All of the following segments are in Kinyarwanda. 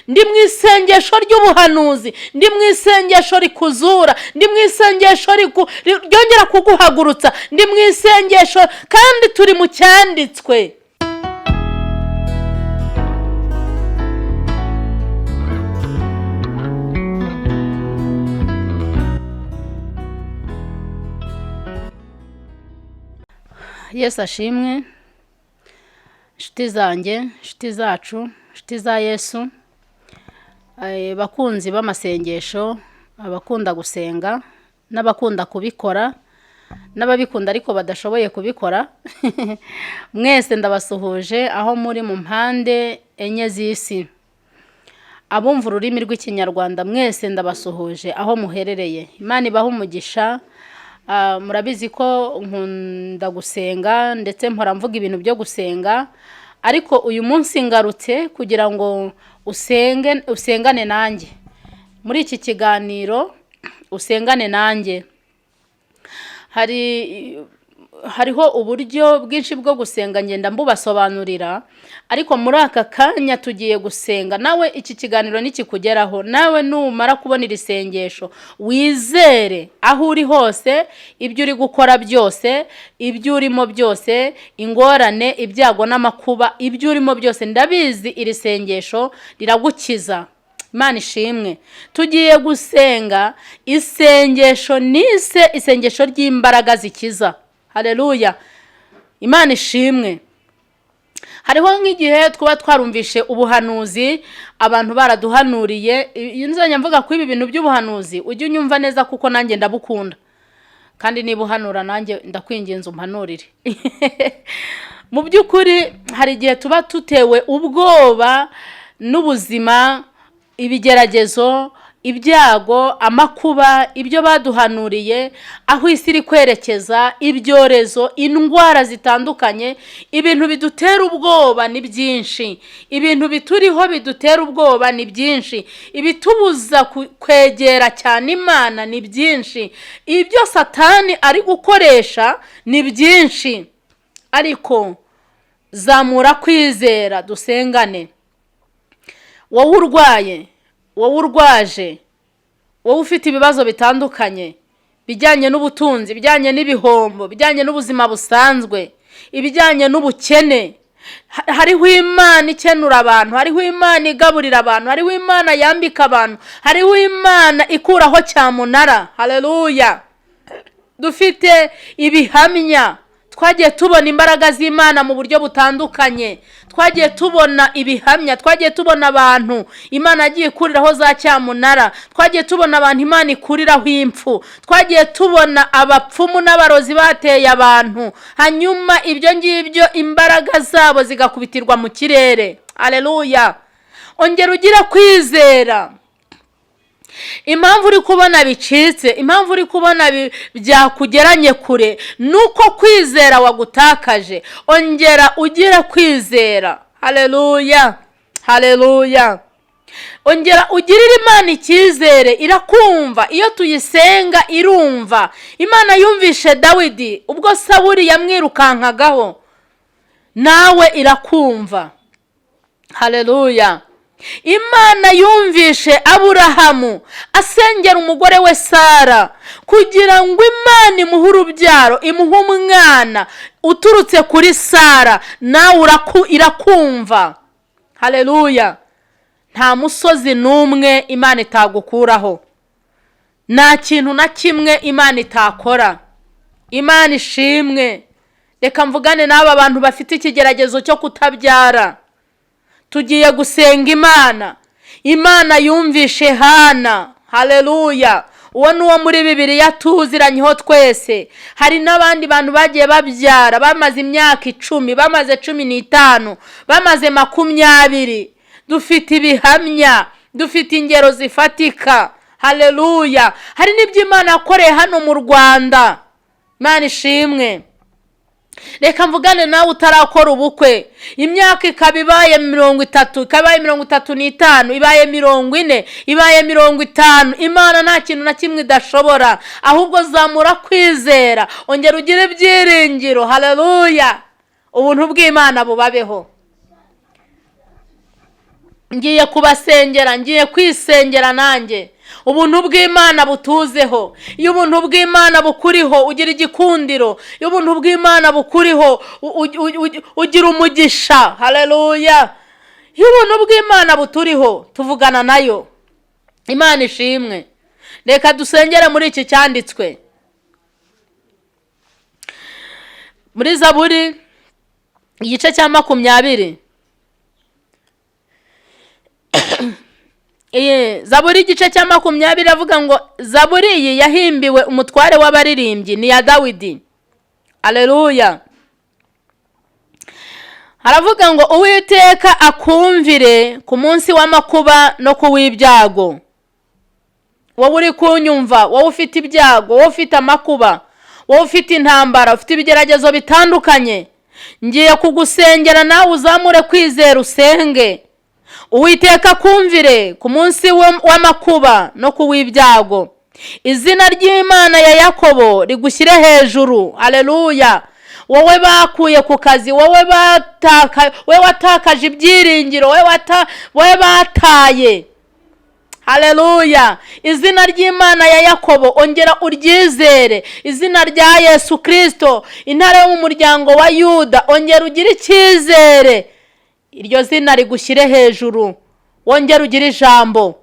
ndi mu isengesho ry'ubuhanuzi, ndi mu isengesho rikuzura, ndi mu isengesho ryongera kuguhagurutsa, ndi mu isengesho kandi turi mu cyanditswe. Yesu ashimwe. Inshuti zanjye, inshuti zacu, inshuti za Yesu, bakunzi b'amasengesho, abakunda gusenga n'abakunda kubikora n'ababikunda ariko badashoboye kubikora, mwese ndabasuhuje aho muri mu mpande enye z'isi. Abumva ururimi rw'ikinyarwanda mwese ndabasuhuje aho muherereye. Imana ibahe umugisha. Murabizi ko nkunda gusenga ndetse mpora mvuga ibintu byo gusenga, ariko uyu munsi ngarutse kugira ngo usengane nanjye muri iki kiganiro, usengane nanjye. Hariho uburyo bwinshi bwo gusenga ngenda mbubasobanurira, ariko muri aka kanya tugiye gusenga. Nawe iki kiganiro nikikugeraho, nawe numara kubona iri sengesho, wizere aho uri hose, ibyo uri gukora byose, ibyo urimo byose, ingorane, ibyago n'amakuba, ibyo urimo byose, ndabizi iri sengesho riragukiza. Imana ishimwe. Tugiye gusenga isengesho nise isengesho ry'imbaraga zikiza. Haleluya. Imana ishimwe. Hariho nk'igihe twaba twarumvishe ubuhanuzi, abantu baraduhanuriye. Iyo nzanya mvuga ko ibi bintu by'ubuhanuzi ujye unyumva neza kuko nanjye ndabukunda, kandi niba uhanura nanjye ndakwinginze umpanurire. Mu by'ukuri hari igihe tuba tutewe ubwoba n'ubuzima, ibigeragezo, ibyago, amakuba, ibyo baduhanuriye, aho isi iri kwerekeza, ibyorezo, indwara zitandukanye. Ibintu bidutera ubwoba ni byinshi, ibintu bituriho bidutera ubwoba ni byinshi, ibitubuza kwegera cyane Imana ni byinshi, ibyo Satani ari gukoresha ni byinshi. Ariko zamura kwizera, dusengane. Wowe urwaye, wowe urwaje, wowe ufite ibibazo bitandukanye bijyanye n'ubutunzi, bijyanye n'ibihombo, bijyanye n'ubuzima busanzwe, ibijyanye n'ubukene, hariho Imana ikenura abantu, hariho Imana igaburira abantu, hariho Imana yambika abantu, hariho Imana ikuraho cyamunara. Haleluya. Dufite ibihamya, twagiye tubona imbaraga z'Imana mu buryo butandukanye, twagiye tubona ibihamya, twagiye tubona abantu Imana yagiye ikuriraho za cyamunara, twagiye tubona abantu Imana ikuriraho impfu, twagiye tubona abapfumu n'abarozi bateye abantu, hanyuma ibyo ngibyo imbaraga zabo zigakubitirwa mu kirere. Haleluya. Ongera ugira kwizera. Impamvu uri kubona bicitse, impamvu uri kubona byakugeranye kure, nuko kwizera wagutakaje. Ongera ugira kwizera. Haleluya. Haleluya. Ongera ugirire Imana icyizere, irakumva. Iyo tuyisenga irumva. Imana yumvishe Dawidi ubwo Sawuli yamwirukankagaho, nawe irakumva. Haleluya. Imana yumvishe Aburahamu asengera umugore we Sara kugira ngo Imana imuhe urubyaro, imuhe umwana uturutse kuri Sara, nawe irakumva. Haleluya. Nta musozi n'umwe Imana itagukuraho, nta kintu na kimwe Imana itakora. Imana ishimwe. Reka mvugane n'aba bantu bafite ikigeragezo cyo kutabyara. Tugiye gusenga Imana. Imana yumvishe Hana. Haleluya. Uwo nuwo muri Bibiliya tuziranyeho twese. Hari n'abandi bantu bagiye babyara bamaze imyaka 10, bamaze 15, bamaze 20. Dufite ibihamya, dufite ingero zifatika. Haleluya. Hari n'ibyo Imana yakoreye hano mu Rwanda. Imana ishimwe. Reka mvugane nawe utarakora ubukwe, imyaka ikaba ibaye 30, ikabaye 35, ibaye 40, ibaye 50. Imana nta kintu na kimwe idashobora, ahubwo zamura kwizera, ongera ugire ibyiringiro. Haleluya. Ubuntu bw'Imana bubabeho. ngiye kubasengera, ngiye kwisengera nanjye. Ubuntu bw'Imana butuzeho. Iyo ubuntu bw'Imana bukuriho ugira igikundiro. Iyo ubuntu bw'Imana bukuriho ugira umugisha. Haleluya. Iyo ubuntu bw'Imana buturiho tuvugana nayo. Imana ishimwe. Reka dusengere muri iki cyanditswe. Muri Zaburi igice cya 20. Zaburi igice cya 20 avuga ngo Zaburi iyi yahimbiwe umutware w'abaririmbyi ni ya Dawidi. Haleluya. Haravuga ngo Uwiteka akumvire ku munsi w'amakuba no ku w'ibyago. Wowe uri kunyumva, wowe ufite ibyago, wowe ufite amakuba, wowe ufite intambara, ufite ibigeragezo bitandukanye, ngiye kugusengera nawe uzamure kwizera usenge. Uwiteka kumvire ku munsi w'amakuba no ku w'ibyago. Izina ry'Imana ya Yakobo rigushyire hejuru. Haleluya. Wowe bakuye ku kazi, wowe watakaje ibyiringiro, wowe bataye. Haleluya. Izina ry'Imana ya Yakobo ongera uryizere. Izina rya Yesu Kristo, intare yo mu muryango wa Yuda, ongera ugire icyizere. Iryo zina rigushyire hejuru. Wongere ugire ijambo,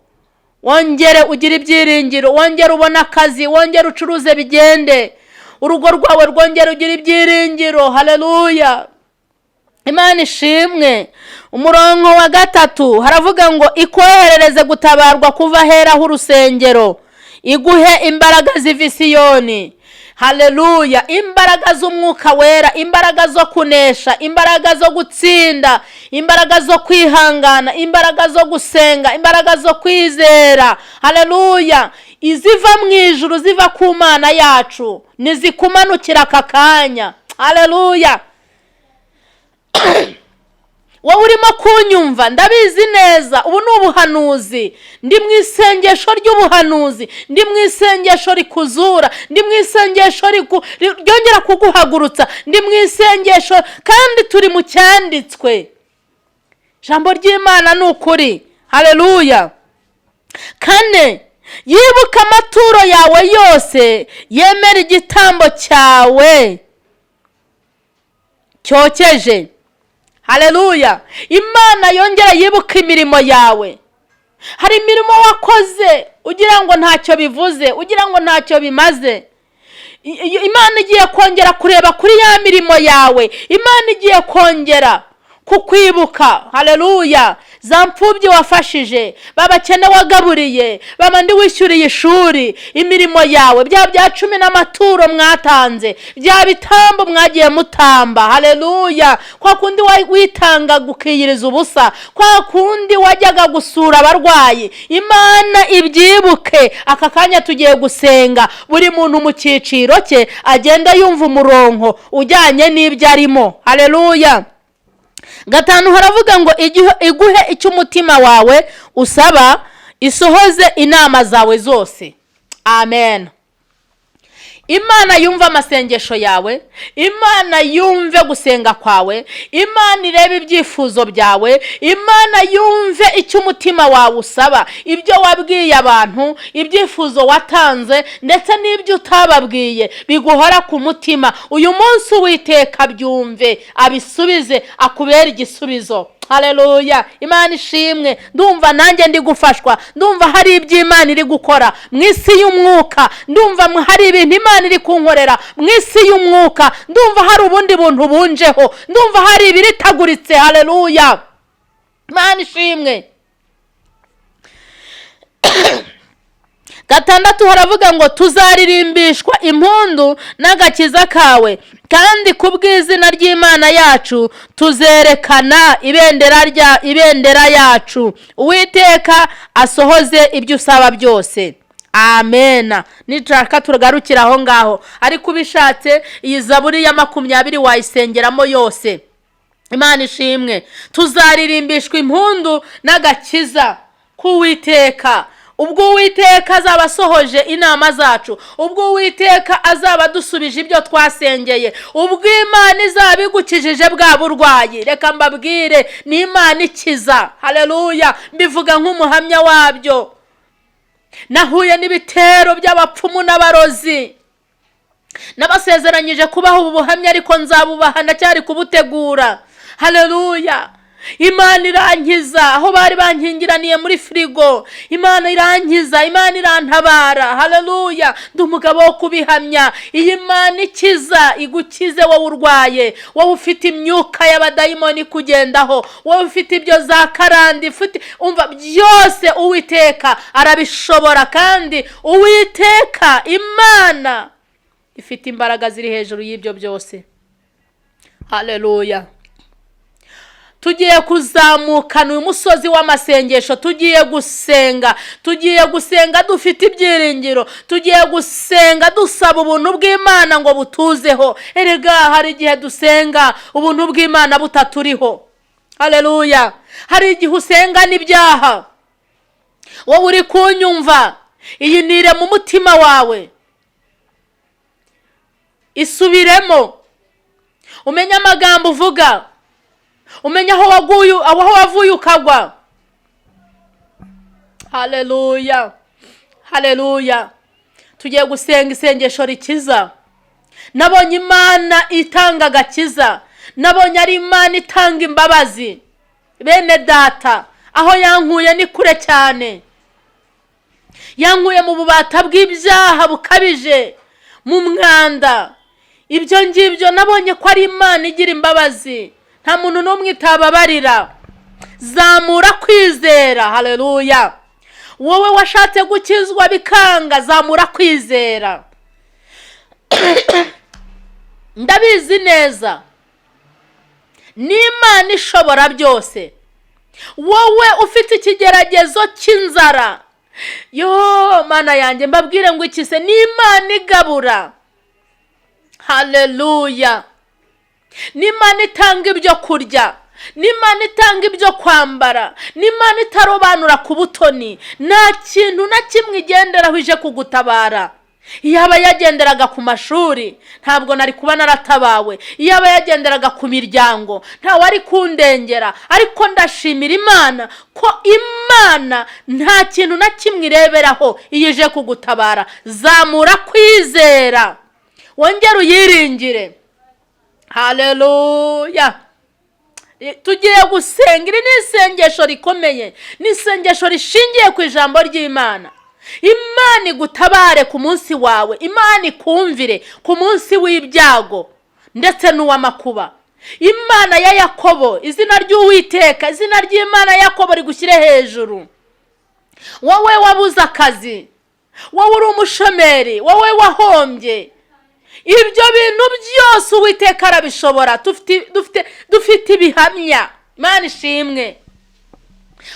wongere ugire ibyiringiro, wongere ubona akazi, wongere ucuruze bigende, urugo rwawe rwongere ugire ibyiringiro. Haleluya. Imana ishimwe. Umurongo wa 3 haravuga ngo ikoherereze gutabarwa kuva hera h'urusengero, iguhe imbaraga ziva Siyoni. Haleluya. Imbaraga z'umwuka wera, imbaraga zo kunesha, imbaraga zo gutsinda, imbaraga zo kwihangana, imbaraga zo gusenga, imbaraga zo kwizera. Haleluya. Iziva mu ijuru ziva ku Mana yacu nizikumanukira aka kanya. Haleluya. Wowe urimo kunyumva ndabizi neza, ubu ni ubuhanuzi. Ndi mu isengesho ry'ubuhanuzi, ndi mu isengesho rikuzura, ndi mu isengesho ryongera kuguhagurutsa, ndi mu isengesho kandi turi mu cyanditswe. Ijambo ry'Imana ni ukuri. Haleluya. 4 yibuka amaturo yawe yose, yemera igitambo cyawe cyokeje. Haleluya. Imana yongera yibuka imirimo yawe. Hari imirimo wakoze ugira ngo ntacyo bivuze, ugira ngo ntacyo bimaze. Imana igiye kongera kureba kuri ya mirimo yawe. Imana igiye kongera kukwibuka. Haleluya. Za mfubyi wafashije, babakene wagaburiye, babandi wishyuriye ishuri, imirimo yawe, bya 10 n'amaturo mwatanze, bya bitambo mwagiye mutamba. Haleluya. Kwa kundi witanga gukiyiriza ubusa, kwa kundi wajyaga gusura abarwayi, Imana ibyibuke. Aka kanya tugiye gusenga, buri muntu mu cyiciro cye agenda yumva umurongo ujyanye n'ibyo arimo. Haleluya. 5 haravuga ngo iguhe icyo umutima wawe usaba, isohoze inama zawe zose. Amen. Imana yumva amasengesho yawe, Imana yumve gusenga kwawe, Imana irebe ibyifuzo byawe, Imana yumve icyo umutima wawe usaba, ibyo wabwiye abantu, ibyifuzo watanze ndetse n'ibyo utababwiye biguhora ku mutima. Uyu munsi Uwiteka byumve, abisubize, akubera igisubizo. Haleluya. Imana ishimwe. Ndumva nanjye ndi gufashwa, ndumva hari ibyo Imana iri gukora mu isi y'umwuka, ndumva hari ibintu Imana iri kunkorera mu isi y'umwuka, ndumva hari ubundi buntu bunjeho, ndumva hari ibiritaguritse. Haleluya. Imana ishimwe. 6 haravuga ngo tuzaririmbishwa impundu n'agakiza kawe, kandi kubw'izina ry'Imana yacu tuzerekana ibendera yacu. Uwiteka asohoze ibyo usaba byose. Amen. Nishaka tugarukira aho ngaho, ariko ubishatse iyi Zaburi ya 20 wayisengeramo yose. Imana ishimwe. Tuzaririmbishwa impundu n'agakiza k'Uwiteka. ubwo Uwiteka azaba asohoje inama zacu, ubwo Uwiteka azaba dusubije ibyo twasengeye, ubwo Imana izaba igukijije bwa burwayi. Reka mbabwire, ni Imana ikiza. Haleluya, mbivuga nk'umuhamya wabyo. Nahuye n'ibitero by'abapfumu n'abarozi, nabasezeranyije kubaho ubu buhamya, ariko nzabubaha, ndacyari kubutegura. Haleluya, Imana irankiza aho bari bankingiraniye muri firigo. Imana irankiza, Imana irantabara. Haleluya, ndi umugabo wo kubihamya. Iyi Imana ikiza igukize wowe urwaye, wowe ufite imyuka y'abadayimoni kugendaho, wowe ufite ibyo za karande, umva byose Uwiteka arabishobora, kandi Uwiteka Imana ifite imbaraga ziri hejuru y'ibyo byose. Haleluya. Tugiye kuzamukana uyu musozi w'amasengesho, tugiye gusenga dufite ibyiringiro, tugiye gusenga dusaba ubuntu bw'Imana ngo butuzeho. Erega hari igihe dusenga ubuntu bw'Imana butaturiho. Haleluya, hari igihe usenga n'ibyaha. Wowe uri kunyumva, iyi nire mu mutima wawe, isubiremo, umenye amagambo uvuga, umenye aho wavuye ukagwa. Haleluya, haleluya. Tugiye gusenga isengesho rikiza. Nabonye Imana itanga agakiza, nabonye ari Imana itanga imbabazi. Bene data, aho yankuye ni kure cyane. Yankuye mu bubata bw'ibyaha bukabije, mu mwanda. Ibyo ngibyo nabonye ko ari Imana igira imbabazi, nta muntu n'umwe itababarira. Zamura kwizera. Haleluya. Wowe washatse gukizwa bikanga, zamura kwizera. Ndabizi neza, ni Imana ishobora byose. Wowe ufite ikigeragezo cy'inzara, Mana yanjye, mbabwire ngo ikise, ni Imana igabura. Haleluya. Ni Imana itanga ibyo kurya, ni Imana itanga ibyo kwambara, ni Imana itarobanura ku butoni. Nta kintu na kimwe igenderaho ije kugutabara. Iyaba yagenderaga ku mashuri, ntabwo nari kuba naratabawe. Iyaba yagenderaga ku miryango, ntawe ari kundengera. Ariko ndashimira Imana ko Imana nta kintu na kimwe ireberaho iyo ije kugutabara. Zamura kwizera, wongere uyiringire. Haleluya. Tugiye gusenga. Iri ni isengesho rikomeye, ni isengesho rishingiye ku ijambo ry'Imana. Imana igutabare ku munsi wawe, Imana ikumvire ku munsi w'ibyago ndetse n'uw'amakuba. Imana ya Yakobo, izina ry'Uwiteka, izina ry'Imana ya Yakobo rigushyire hejuru. Wowe wabuze akazi, wowe uri umushomeri, wowe wahombye, ibyo bintu byose Uwiteka arabishobora. Dufite ibihamya. Imana ishimwe.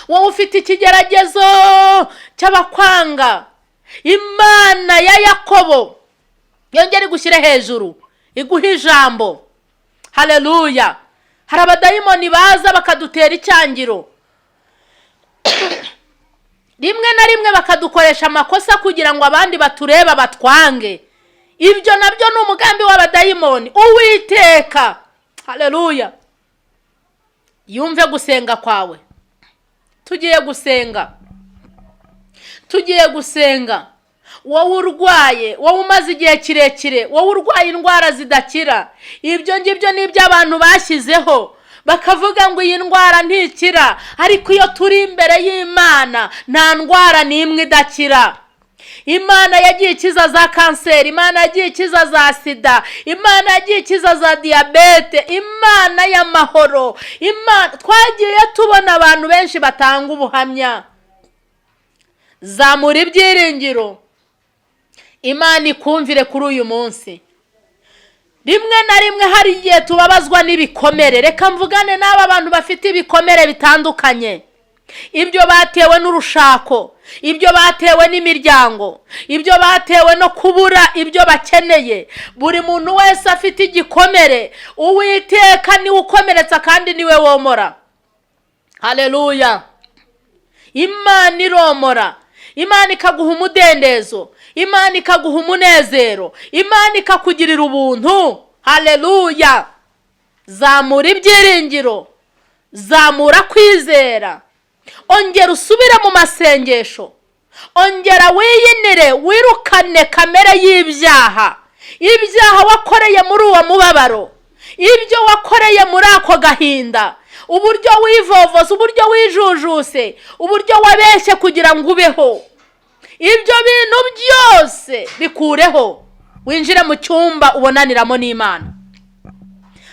Wowe ufite ikigeragezo cy'abakwanga, Imana ya Yakobo yongere igushyire hejuru, iguha ijambo. Haleluya. Hari abadayimoni baza bakadutera icyangiro, rimwe na rimwe bakadukoresha amakosa kugira ngo abandi batureba batwange. Ibyo nabyo ni umugambi w'abadayimoni. Uwiteka, haleluya, yumve gusenga kwawe. Tugiye gusenga. Wowe urwaye, wowe umaze igihe kirekire, wowe urwaye indwara zidakira. Ibyo ngibyo ni iby'abantu bashyizeho, bakavuga ngo iyi ndwara ntikira. Ariko iyo turi imbere y'Imana, nta ndwara n'imwe idakira. Imana yagiye ikiza za kanseri, Imana yagiye ikiza za sida, Imana yagiye ikiza za diyabete, Imana y'amahoro. Imana, twagiye tubona abantu benshi batanga ubuhamya. Zamura ibyiringiro, Imana ikumvire kuri uyu munsi. Rimwe na rimwe hari igihe tubabazwa n'ibikomere. Reka mvugane n'aba bantu bafite ibikomere bitandukanye. Ibyo batewe n'urushako, ibyo batewe n'imiryango, ibyo batewe no kubura ibyo bakeneye. Buri muntu wese afite igikomere. Uwiteka niwe ukomeretsa kandi niwe womora. Haleluya. Imana iromora. Imana ikaguha umudendezo, Imana ikaguha umunezero, Imana ikakugirira ubuntu. Haleluya. Zamura ibyiringiro, zamura kwizera, ongera usubire mu masengesho, ongera wiyinire, wirukane kamere y'ibyaha, ibyaha wakoreye muri uwo mubabaro, ibyo wakoreye muri ako gahinda, uburyo wivovoza, uburyo wijujuse, uburyo wabeshye kugira ngo ubeho. Ibyo bintu byose bikureho, winjire mu cyumba ubonaniramo n'Imana,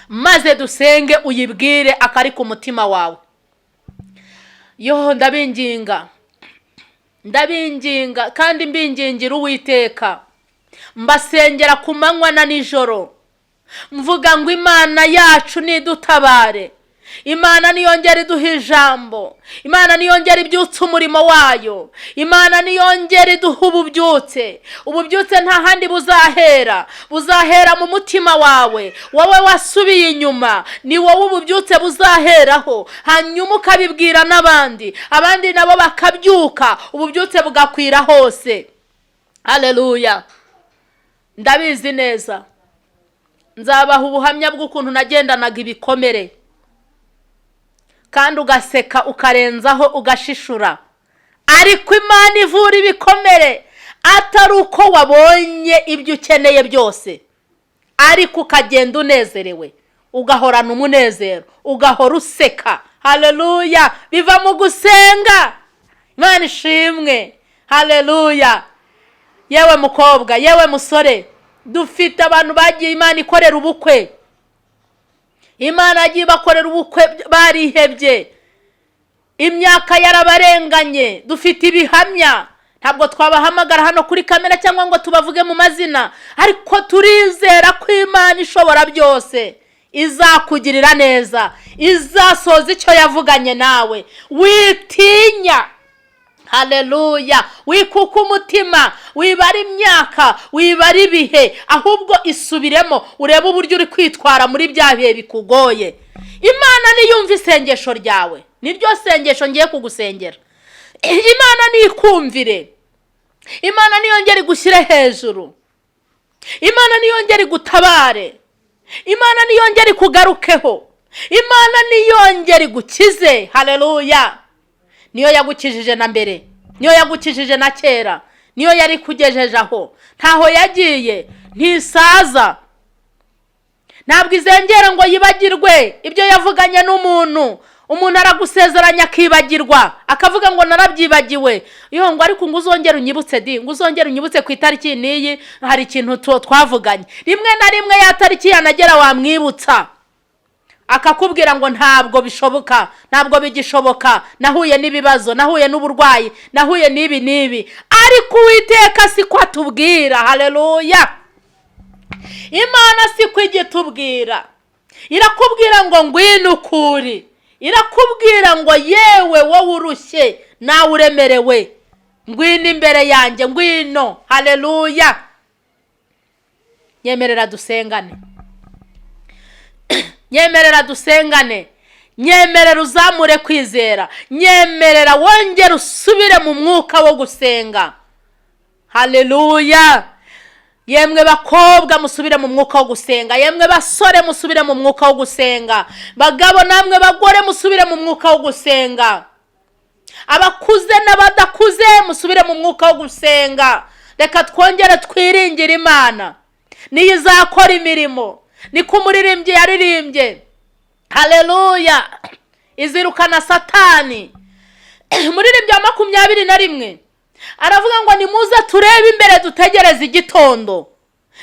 maze dusenge, uyibwire akari ku mutima wawe. Ndabinginga kandi mbingingira Uwiteka, mbasengera ku manywa na nijoro, mvuga ngo Imana yacu nidutabare, Imana niyongera iduha ijambo, Imana niyongera ibyutse umurimo wayo, Imana niyongera iduha ububyutse nta handi buzahera mu mutima wawe. Wowe wasubiye inyuma, ni wowe ububyutse buzaheraho, hanyuma ukabibwira n'abandi, abandi nabo bakabyuka, ububyutse bugakwira hose. Haleluya. Ndabizi neza, nzabaha ubuhamya bw'ukuntu nagendanaga ibikomere, kandi ugaseka ukarenzaho ugashishura, ariko Imana ivura ibikomere, atari uko wabonye ibyo ukeneye byose, ariko ukagenda unezerewe, ugahorana umunezero, ugahora useka. Haleluya. Biva mu gusenga. Imana ishimwe. Haleluya. Yewe mukobwa, yewe musore, dufite abantu bagiye Imana ikorera ubukwe, Imana yagiye bakorera ubukwe barihebye, imyaka yarabarenganye. Dufite ibihamya, ntabwo twabahamagara hano kuri kamera cyangwa ngo tubavuge mu mazina, ariko turizera ko Imana ishobora byose izakugirira neza, izasoza icyo yavuganye nawe. Witinya. Haleluya. Wikuka umutima, wibara imyaka, wibara ibihe, ahubwo isubiremo, urebe uburyo uri kwitwara muri bya bihe bikugoye. Imana niyumva isengesho ryawe, niryo sengesho ngiye kugusengera. Imana nikumvire, Imana niyongere igushyire hejuru, Imana niyongere igutabare, Imana niyongere ikugarukeho, Imana niyongere igukize. Haleluya. Niyo yagukijije na mbere, niyo yagukijije na kera, niyo yari kugejeje aho, ntaho yagiye, ntisaza, ntabwo izengera ngo yibagirwe ibyo yavuganye n'umuntu. Umuntu aragusezeranya akibagirwa, akavuga ngo narabyibagiwe, ngo ariko ngo uzongere unyibutse ngo uzongere unyibutse ku itariki n'iyi, hari ikintu twavuganye. Rimwe na rimwe ya tariki yanagera wamwibutsa, akakubwira ngo ntabwo bishoboka, ntabwo bigishoboka, nahuye n'ibibazo, nahuye n'uburwayi, nahuye n'ibi, ariko Uwiteka siko atubwira. Haleluya. Imana siko igitubwira, irakubwira ngo ngwino ukuri, irakubwira ngo yewe wowe urushye nawe uremerewe, ngwino imbere yanjye, ngwino. Haleluya. Nyemerera dusengane, nyemerera dusengane, nyemerera uzamure kwizera, nyemerera wongere usubire mu mwuka wo gusenga. Haleluya. Yemwe bakobwa musubire mu mwuka wo gusenga, yemwe basore musubire mu mwuka wo gusenga, bagabo namwe bagore musubire mu mwuka wo gusenga, abakuze n'abadakuze musubire mu mwuka wo gusenga. Reka twongere twiringire Imana, niyo izakora imirimo. Niko umuririmbyi yaririmbye. Haleluya. Izirukana Satani. Umuririmbyi wa 21 aravuga ngo nimuze turebe imbere dutegereze igitondo.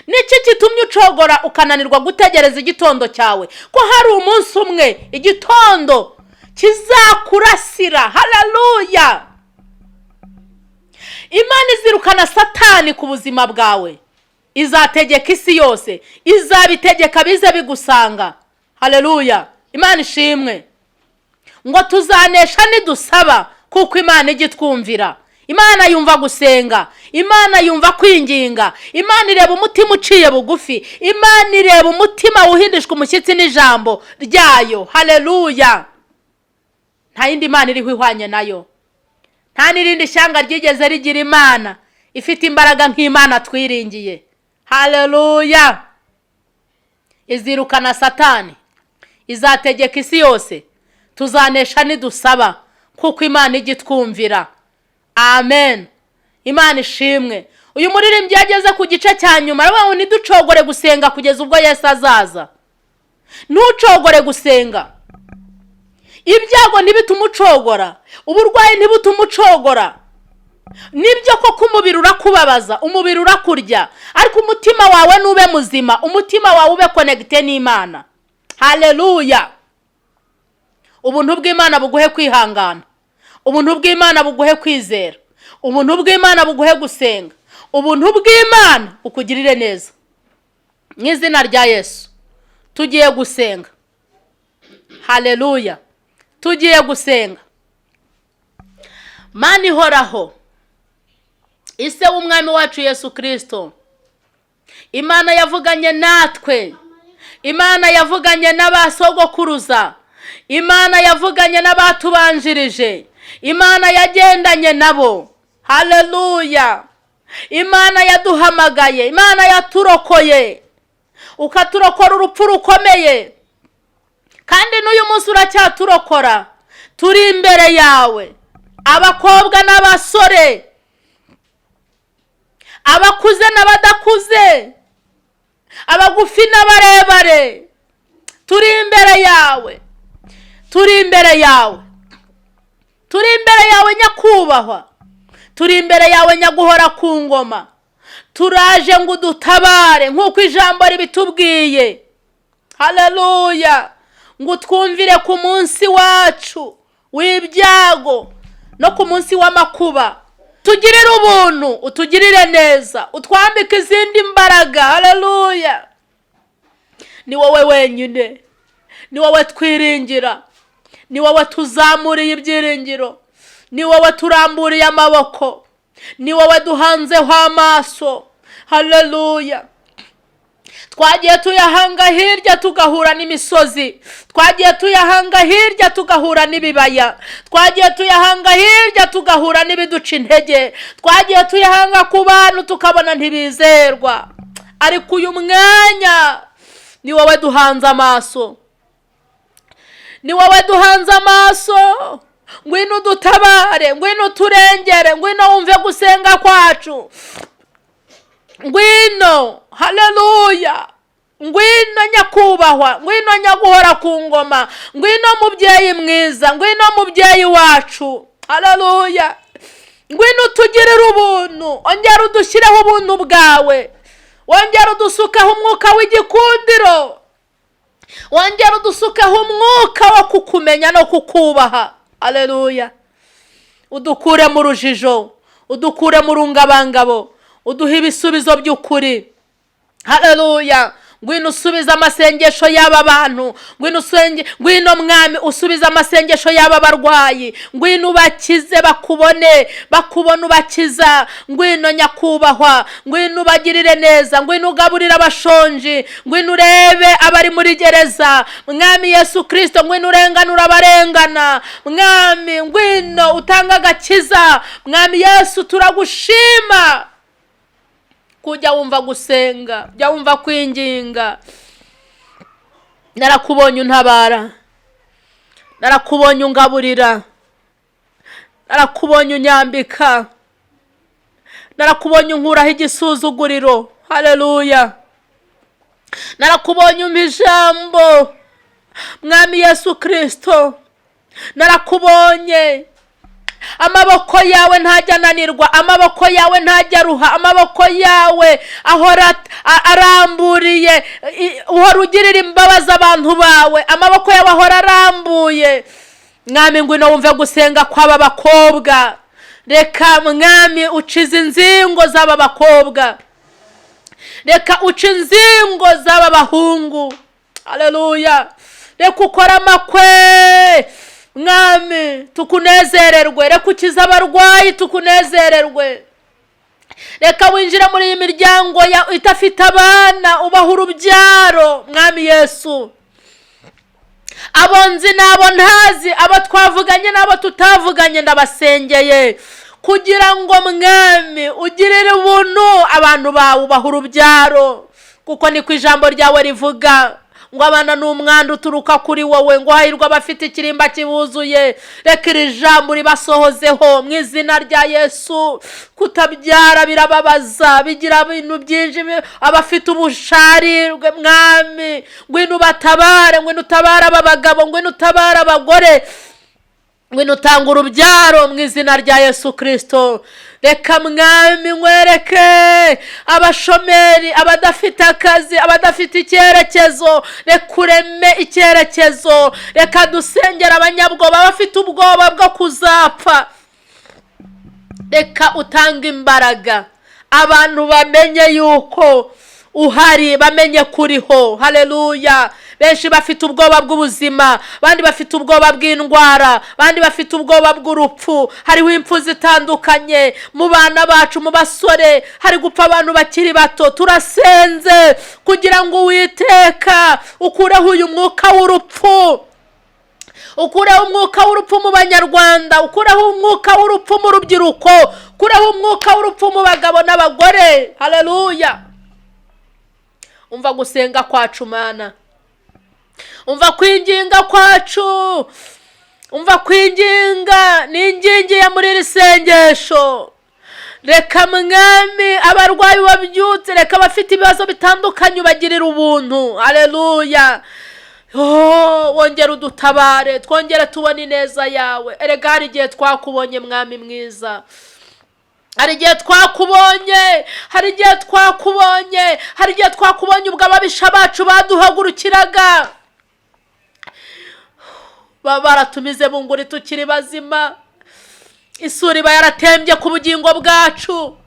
Niki kitumye ucogora ukananirwa gutegereza igitondo cyawe? Ko hari umunsi umwe igitondo kizakurasira. Haleluya. Imana izirukana Satani ku buzima bwawe, izategeka isi yose, izabitegeka bize bigusanga. Haleluya. Imana ishimwe. Ngo tuzanesha nidusaba, kuko Imana igitwumvira. Imana yumva gusenga, Imana yumva kwinginga, Imana ireba umutima uciye bugufi, Imana ireba umutima uhindishwa umushyitsi n'ijambo ryayo. Haleluya. Nta yindi Imana iriho ihwanye nayo, nta n'irindi shyanga ryigeze rigira imana ifite imbaraga nk'Imana twiringiye. Haleluya. Izirukana Satani, izategeka isi yose, tuzanesha nidusaba kuko Imana igitwumvira. Amen. Imana ishimwe. Uyu muririmbyi yageze ku gice cya nyuma aravuga ngo ntiducogore gusenga kugeza ubwo Yesu azaza. Ntucogore gusenga. Ibyago ntibitumucogora, uburwayi ntibutumucogora. Nibyo koko umubiri urakubabaza, umubiri urakurya, ariko umutima wawe nube muzima, umutima wawe ube connecte n'Imana. Haleluya. Ubuntu bw'Imana buguhe kwihangana, ubuntu bw'Imana buguhe kwizera, ubuntu bw'Imana buguhe gusenga, ubuntu bw'Imana bukugirire neza. Mu izina rya Yesu tugiye gusenga. Haleluya. Tugiye gusenga. Mana ihoraho, Ise w'umwami wacu Yesu Kristo, Imana yavuganye natwe, Imana yavuganye n'abasogokuruza, Imana yavuganye n'abatubanjirije, Imana yagendanye nabo. Haleluya. Imana yaduhamagaye, Imana yaturokoye, ukaturokora urupfu rukomeye, kandi n'uyu munsi uracyaturokora. Turi imbere yawe, abakobwa n'abasore, abakuze n'abadakuze, abagufi n'abarebare, turi imbere yawe, turi imbere yawe, turi imbere yawe nyakubahwa, turi imbere yawe nyaguhora ku ngoma. Turaje ngo udutabare nk'uko ijambo ribitubwiye. Haleluya. Ngo twumvire ku munsi wacu w'ibyago no ku munsi w'amakuba. Tugirire ubuntu, utugirire neza, utwambike izindi mbaraga. Haleluya. Ni wowe wenyine, ni wowe twiringira, ni wowe tuzamuriye ibyiringiro, ni wowe turamburiye amaboko, ni wowe duhanzeho amaso. Haleluya. Twagiye tuyahanga hirya tugahura n'imisozi, twagiye tuyahanga hirya tugahura n'ibibaya, twagiye tuyahanga hirya tugahura n'ibiduca intege, twagiye tuyahanga ku bantu tukabona ntibizerwa, ariko uyu mwanya ni wowe duhanze amaso, ni wowe duhanze amaso. Ngwino dutabare, ngwino turengere, ngwino wumve gusenga kwacu, ngwino. Haleluya. Ngwino nyakubahwa, ngwino nyaguhora ku ngoma, ngwino mubyeyi mwiza, ngwino mubyeyi wacu. Haleluya. Ngwino tugirire ubuntu, ongera udushyireho ubuntu bwawe, wongera udusukeho umwuka w'igikundiro, wongera udusukeho umwuka wo kukumenya no kukubaha. Haleluya. Udukure mu rujijo, udukure mu rungabangabo, uduhe ibisubizo by'ukuri. Haleluya. Ngwino usubiza amasengesho y'aba bantu, ngwino mwami usubiza amasengesho y'aba barwayi, ngwino ubakize bakubone ubakiza. Ngwino nyakubahwa, ngwino ubagirire neza, ngwino ugaburira abashonji, ngwino urebe abari muri gereza. Mwami Yesu Kristo, ngwino urenganura abarengana, mwami ngwino utanga agakiza. Mwami Yesu turagushima. Kujya wumva gusenga, jya wumva kwinginga. Narakubonye untabara, narakubonye ungaburira, narakubonye unyambika, narakubonye unkuraho igisuzuguriro. Haleluya. Narakubonye umpa ijambo, Mwami Yesu Kristo, narakubonye. Amaboko yawe ntajya ananirwa, amaboko yawe ntajya aruha, amaboko yawe ahora aramburiye, uhora ugirira imbabazi abantu bawe, amaboko yawe ahora arambuye. Mwami ngwino wumve gusenga kw'aba bakobwa, reka mwami ucize inzingo z'aba bakobwa, reka uce inzingo z'aba bahungu. Haleluya. Reka ukora amakwe mwami tukunezererwe, reka ukiza abarwayi tukunezererwe, reka winjira muri iyi miryango itafite abana ubaha urubyaro. Mwami Yesu, abo nzi n'abo ntazi, abo twavuganye n'abo tutavuganye, ndabasengeye kugira ngo mwami ugirire ubuntu abantu bawe, ubaha urubyaro, kuko niko ijambo ryawe rivuga ngo abana n'umwanda uturuka kuri wowe, ngo hahirwa abafite ikirimba kibuzuye. Reka iri jambo ribasohozeho mu izina rya Yesu. Kutabyara birababaza, bigira ibintu byinshi, abafite ubusharirwe mwami ngwino ubatabare, ngwino utabara aba bagabo, ngwino utabara abagore, ngwino utanga urubyaro mu izina rya Yesu Kristo. Reka mwami nkwereke abashomeri, abadafite akazi, abadafite icyerekezo, reka ureme icyerekezo. Reka dusengera abanyabwoba, abafite ubwoba bwo kuzapfa, reka utanga imbaraga, abantu bamenye yuko uhari, bamenye kuriho. Haleluya. Benshi bafite ubwoba bw'ubuzima, bandi bafite ubwoba bw'indwara, bandi bafite ubwoba bw'urupfu. Hariho impfu zitandukanye mu bana bacu, mu basore, hari gupfa abantu bakiri bato. Turasenze kugira ngo Uwiteka ukureho uyu mwuka w'urupfu, ukureho umwuka w'urupfu mu banyarwanda, ukureho umwuka w'urupfu mu rubyiruko, ukureho umwuka w'urupfu mu bagabo n'abagore. Haleluya. Umva gusenga kwacu Mana, umva kwinginga kwacu, umva kwinginga. Ningingiye muri iri sengesho, reka mwami abarwayi babyutse, reka abafite ibibazo bitandukanye ubagirire ubuntu. Haleluya. Wongera udutabare, twongere tubone ineza yawe. Erega hari igihe twakubonye mwami mwiza, hari igihe twakubonye, hari igihe twakubonye, hari igihe twakubonye ubwo ababisha bacu baduhagurukiraga, baratumize bunguri tukiri bazima, isuri iba yaratembye ku bugingo bwacu.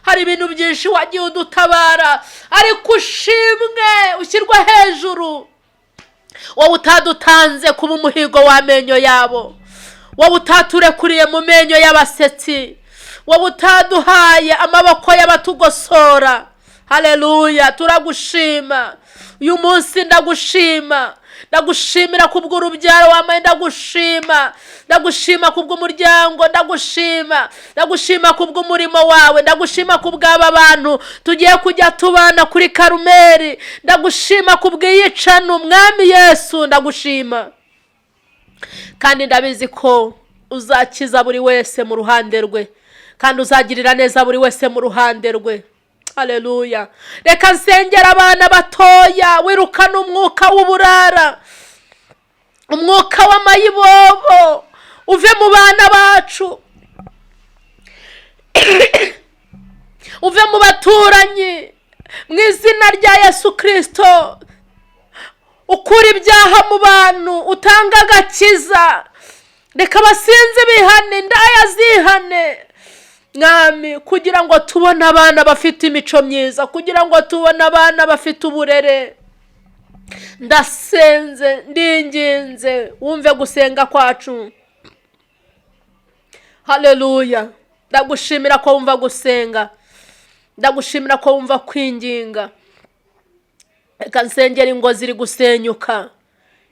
Hari ibintu byinshi wagiye udutabara, ariko ushimwe, ushyirwa hejuru. Wowe utadutanze kuba umuhigo w'amenyo yabo, wowe utaturekuriye mu menyo y'abasetsi, wowe utaduhaye amaboko y'abatugosora. Haleluya. Turagushima uyu munsi, ndagushima, ndagushimira kubw'urubyaro wamaye, ndagushima, ndagushima kubw'umuryango, ndagushima, ndagushima kubw'umurimo wawe, ndagushima kubw'aba bantu tugiye kujya tubana kuri Karumeri, ndagushima kubw'iyicano mwami Yesu, ndagushima. Kandi ndabizi ko uzakiza buri wese mu ruhande rwe, kandi uzagirira neza buri wese mu ruhande rwe. Haleluya. Reka nsengera abana batoya, wirukana umwuka w'uburara, umwuka w'amayibobo uve mu bana bacu, uve mu baturanyi mu izina rya Yesu Kristo. Ukura ibyaha mu bantu, utanga agakiza. Reka abasinzi bihane, indaya zihane mwami, kugira ngo tubone abana bafite imico myiza, kugira ngo tubone abana bafite uburere. Ndasenze, ndinginze, wumve gusenga kwacu. Haleluya. Ndagushimira ko wumva gusenga, ndagushimira ko wumva kwinginga. Reka nsengera ingo ziri gusenyuka,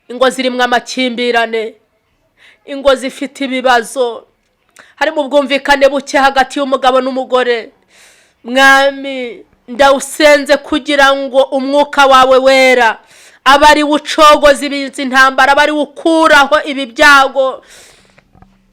ingo zirimo amakimbirane, ingo zifite ibibazo, hari mu bwumvikane buke hagati y'umugabo n'umugore. Mwami ndawusenze kugira ngo umwuka wawe wera abari ucogoza ibizi intambara, abari ukuraho ibi byago.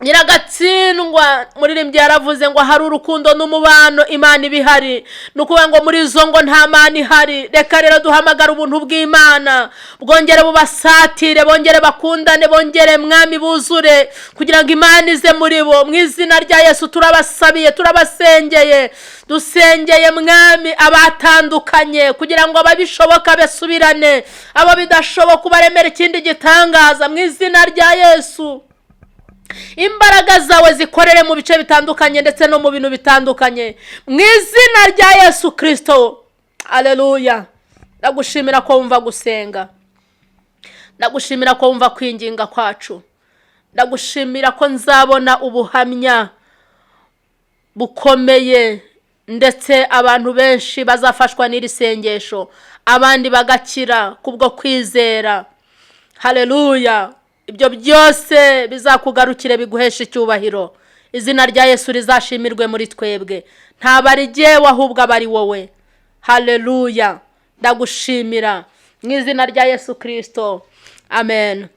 Nyiragatsindwa muririmbyi yaravuze ngo hari urukundo n'umubano Imana ibihari, nukuvuga ngo muri zo ngo nta Mana ihari. Reka rero duhamagara ubuntu bw'Imana bwongere bubasatire, bongere bakundane, bongere mwami buzure, kugira ngo Imana ize muri bo. Mu izina rya Yesu turabasabiye, turabasengeye, dusengeye mwami abatandukanye, kugira ngo ababishoboka besubirane, abo bidashoboka ubaremere ikindi gitangaza mu izina rya Yesu. Imbaraga zawe zikorere mu bice bitandukanye ndetse no mu bintu bitandukanye mu izina rya Yesu Kristo. Haleluya. Ndagushimira ko wumva gusenga, ndagushimira ko wumva kwinginga kwacu, ndagushimira ko nzabona ubuhamya bukomeye, ndetse abantu benshi bazafashwa n'iri sengesho, abandi bagakira kubwo kwizera. haleluya. Ibyo byose bizakugarukire biguhesha icyubahiro. Izina rya Yesu rizashimirwe muri twebwe. Ntaba ari jyewe ahubwo aba ari wowe. Haleluya. Ndagushimira mu izina rya Yesu Kristo. Amen.